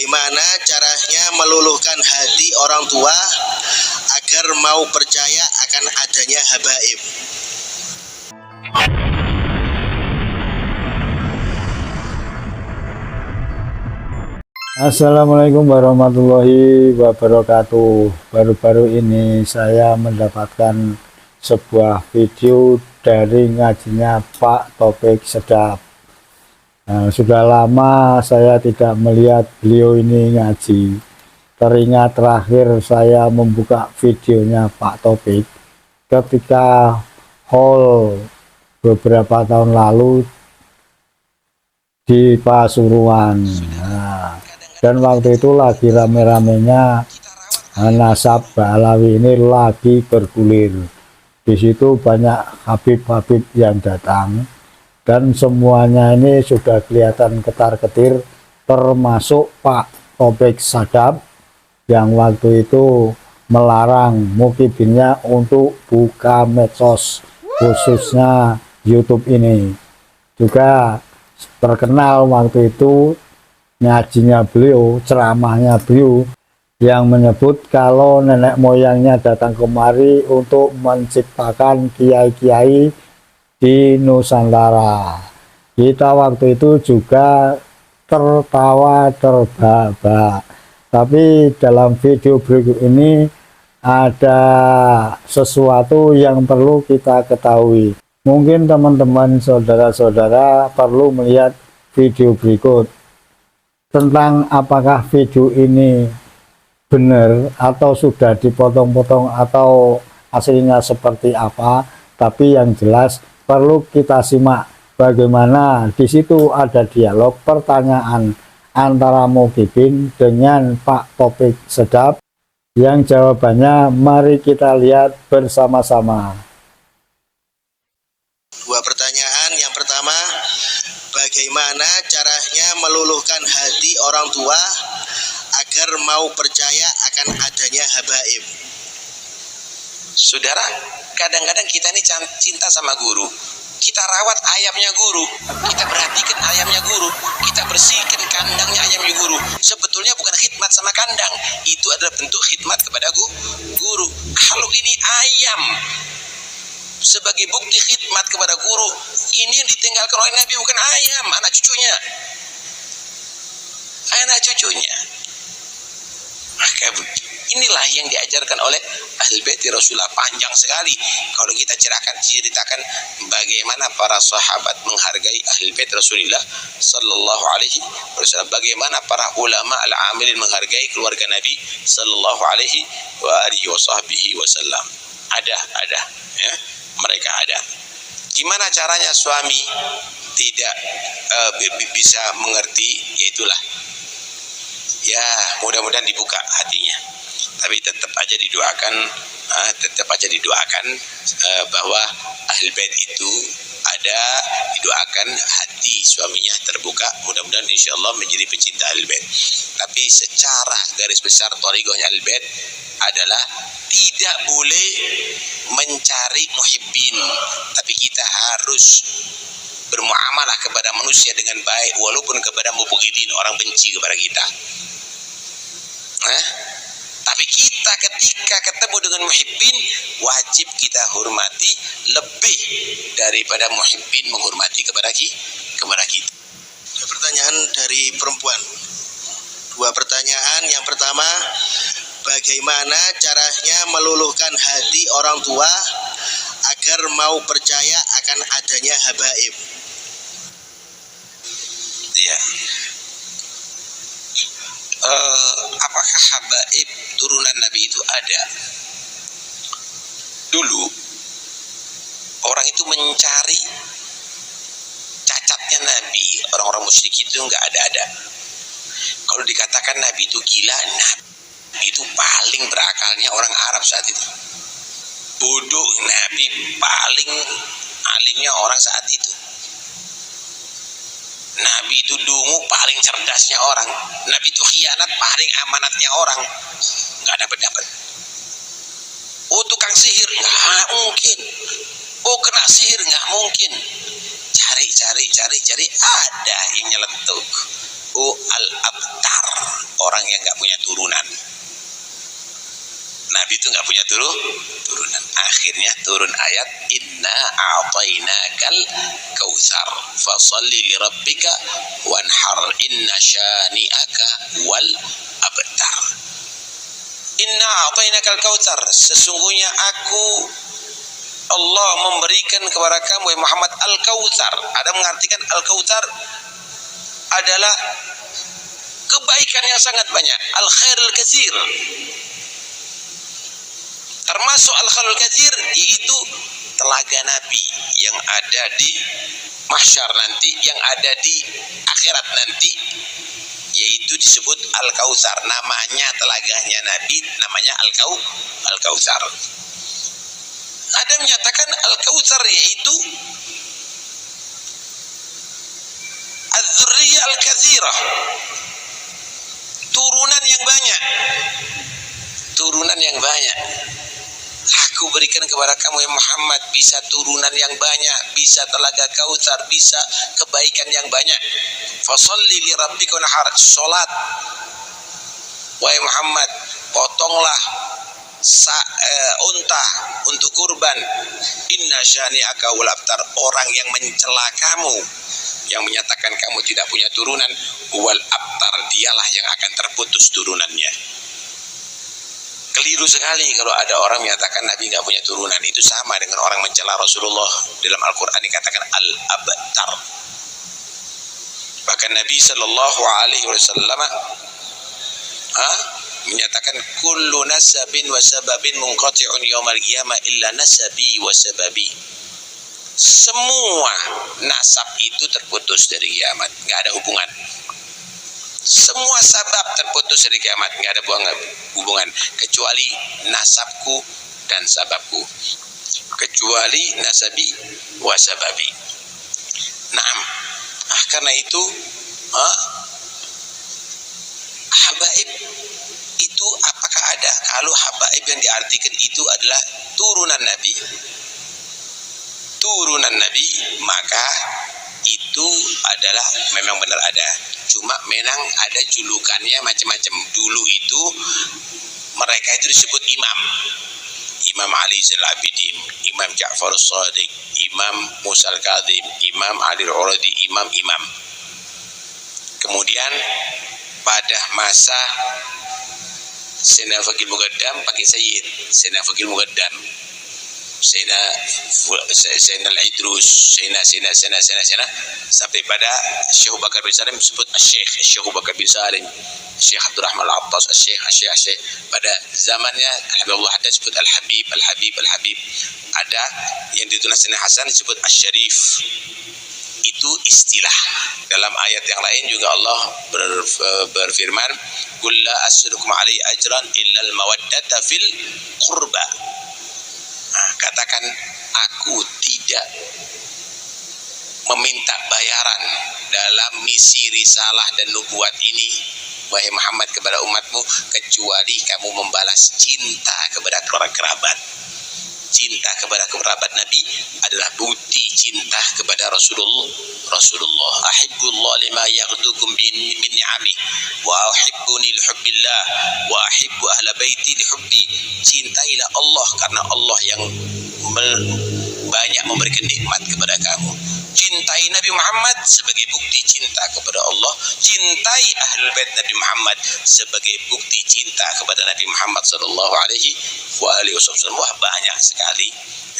bagaimana caranya meluluhkan hati orang tua agar mau percaya akan adanya habaib. Assalamualaikum warahmatullahi wabarakatuh. Baru-baru ini saya mendapatkan sebuah video dari ngajinya Pak Taufik Sedap. Sudah lama saya tidak melihat beliau ini ngaji. Teringat terakhir saya membuka videonya Pak Taufik ketika haul beberapa tahun lalu di Pasuruan. Dan waktu itu lagi rame-ramenya nasab Ba'alawi ini lagi bergulir. Di situ banyak habib-habib yang datang dan semuanya ini sudah kelihatan ketar-ketir, termasuk Pak Taufik Sedap yang waktu itu melarang mukibinnya untuk buka medsos, khususnya YouTube ini. Juga terkenal waktu itu ngajinya beliau, ceramahnya beliau yang menyebut kalau nenek moyangnya datang kemari untuk menciptakan kiai-kiai di Nusantara. Kita waktu itu juga tertawa terbahak-bahak. Tapi dalam video berikut ini ada sesuatu yang perlu kita ketahui. Mungkin teman-teman saudara-saudara perlu melihat video berikut tentang apakah video ini benar atau sudah dipotong-potong atau aslinya seperti apa. Tapi yang jelas perlu kita simak bagaimana di situ ada dialog pertanyaan antara mukibin dengan Pak Taufik Sedap yang jawabannya mari kita lihat bersama-sama. Dua pertanyaan. Yang pertama, bagaimana caranya meluluhkan hati orang tua agar mau percaya akan adanya habaib? Saudara, kadang-kadang kita ini cinta sama guru. Kita rawat ayamnya guru, kita perhatikan ayamnya guru, kita bersihkan kandangnya ayamnya guru. Sebetulnya bukan khidmat sama kandang, itu adalah bentuk khidmat kepada guru. Kalau ini ayam sebagai bukti khidmat kepada guru, ini yang ditinggalkan oleh Nabi bukan ayam, anak cucunya. Maka inilah yang diajarkan oleh Ahlul Bait Rasulullah. Panjang sekali kalau kita ceritakan bagaimana para sahabat menghargai Ahlul Bait Rasulullah sallallahu alaihi wasallam, bagaimana para ulama al-amilin menghargai keluarga Nabi sallallahu alaihi wa alihi wasallam. Ada ya. Mereka ada. Gimana caranya suami tidak bisa mengerti? Yaitulah ya, mudah-mudahan dibuka hatinya. Tapi tetap aja didoakan, bahwa Ahlul Bait itu ada, didoakan hati suaminya terbuka, mudah-mudahan insyaallah menjadi pecinta Ahlul Bait. Tapi secara garis besar thariqahnya Ahlul Bait adalah tidak boleh mencari muhibbin, tapi kita harus bermuamalah kepada manusia dengan baik walaupun kepada mubghidin, orang benci kepada kita. Tapi kita ketika ketemu dengan muhibbin, wajib kita hormati lebih daripada muhibbin menghormati kepada kita. Dua pertanyaan dari perempuan. Dua pertanyaan. Yang pertama, bagaimana caranya meluluhkan hati orang tua agar mau percaya akan adanya habaib? Ya. Apakah habaib turunan Nabi itu ada? Dulu orang itu mencari cacatnya Nabi, orang-orang musyrik itu nggak ada. Kalau dikatakan Nabi itu gila, Nabi itu paling berakalnya orang Arab saat itu. Bodoh, Nabi paling alimnya orang saat itu. Nabi itu dungu, paling cerdasnya orang. Nabi itu khianat, paling amanatnya orang. Nggak dapat. Oh, tukang sihir, nggak mungkin. Oh, kena sihir, nggak mungkin. Cari, ada yang nyeletuk. Oh, al-abtar, orang yang nggak punya turunan. Nabi itu nggak punya turunan. Akhirnya turun ayat inna a'tainakal kautsar fasalli li rabbika wanhar inna syani'aka wal abtar. Inna a'tainakal kautsar, sesungguhnya aku Allah memberikan kepada kamu Muhammad al-kautsar. Ada mengartikan al-kautsar adalah kebaikan yang sangat banyak, al-khairul katsir. Termasuk al-khairul katsir yaitu telaga Nabi yang ada di mahsyar nanti, yang ada di akhirat nanti, yaitu disebut al-kautsar. Namanya telaganya Nabi namanya al-kautsar. Ada menyatakan al-kautsar yaitu az-dzurriyyah al-katsirah, turunan yang banyak. Turunan yang banyak. Aku berikan kepada kamu ya Muhammad, bisa turunan yang banyak, bisa telaga kautsar, bisa kebaikan yang banyak. Fasholli li rabbika wanhar, salat wahai Muhammad, potonglah unta untuk kurban. Inna syani'aka wal abtar, orang yang mencela kamu, yang menyatakan kamu tidak punya turunan, wal abtar, dialah yang akan terputus turunannya. Keliru sekali kalau ada orang menyatakan Nabi nggak punya turunan. Itu sama dengan orang mencela Rasulullah. Dalam Al-Quran dikatakan al-abtar. Bahkan Nabi Shallallahu Alaihi Wasallam menyatakan kullu nasabin wa sababin munqati'un yaumal qiyamah illa nasabi wa sababi. Semua nasab itu terputus dari kiamat, nggak ada hubungan. Semua sabab terputus dari kiamat, nggak ada hubungan kecuali nasabku dan sababku, kecuali nasabi wa sababi. Naam. Karena itu habaib itu apakah ada? Kalau habaib yang diartikan itu adalah turunan Nabi, maka itu adalah memang benar ada. Cuma memang ada julukannya macam-macam. Dulu itu mereka itu disebut Imam Ali Zainal Abidin, Imam Ja'far As-Shadiq, Imam Musa Al-Kadhim, Imam Ali Al-Uradi, Imam. Kemudian pada masa Sayyidina Faqih Muqaddam pakai Sayyid, Sayyidina Faqih Muqaddam, Sayyidina Al-Idrus, Sayyidina sampai pada Syekh Bakar bin Salim disebut Syekh Bakar bin Salim, Syekh Abdul Rahman Al-Attas, Syekh. Pada zamannya Habibullah Haddad disebut Al-Habib. Ada yang ditulis Sayyidina Hasan disebut Asy-Syarif. Itu istilah. Dalam ayat yang lain juga Allah berfirman, "Qul la as'alukum 'alaihi ajran illa al-mawaddata fil qurba." Katakan aku tidak meminta bayaran dalam misi risalah dan nubuat ini wahai Muhammad kepada umatmu, kecuali kamu membalas cinta kepada kerabat. Cinta kepada kerabat Nabi adalah bukti cinta kepada Rasulullah. Ahibbullah lima yaghdukum min ni'ami wa ahibbuni li hubbillah wa ahibbu ahla baiti li hubbi. Cintailah Allah karena Allah yang banyak memberikan nikmat kepada kamu. Cintai Nabi Muhammad sebagai bukti cinta kepada Allah. Cintai ahlul bait Nabi Muhammad sebagai bukti cinta kepada Nabi Muhammad sallallahu alaihi wasallam. Wah, banyak sekali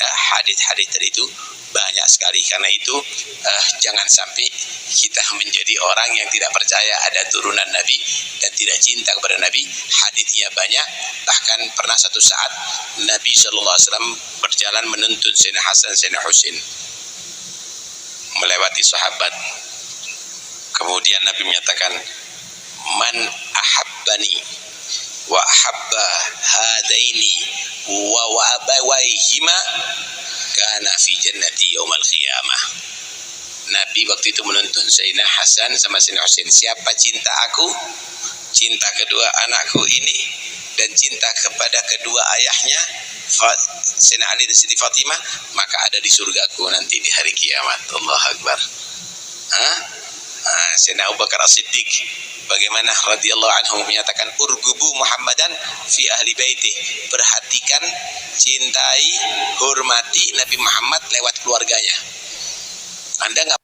hadis-hadis tadi itu, banyak sekali. Karena itu jangan sampai kita menjadi orang yang tidak percaya ada turunan Nabi dan tidak cinta kepada Nabi. Hadisnya banyak. Bahkan pernah satu saat Nabi sallallahu alaihi wasallam berjalan menuntun Sayyidina Hasan, Sayyidina Husain, melewati sahabat. Kemudian Nabi menyatakan, man ahabbani wa ahabba hadaini wa abawaihima kana fi jannati yaumal qiyamah. Nabi waktu itu menuntun Sayyidina Hasan sama Sayyidina Husain, siapa cinta aku, cinta kedua anakku ini, dan cinta kepada kedua ayahnya Sayyidina Ali dan Siti Fatimah, maka ada di surgaku nanti di hari kiamat. Allahu Akbar. Sayyidina Abu Bakar As-Siddiq bagaimana radhiyallahu anhu menyatakan urgubu Muhammadan fi ahli baitih, perhatikan, cintai, hormati Nabi Muhammad lewat keluarganya. Anda nggak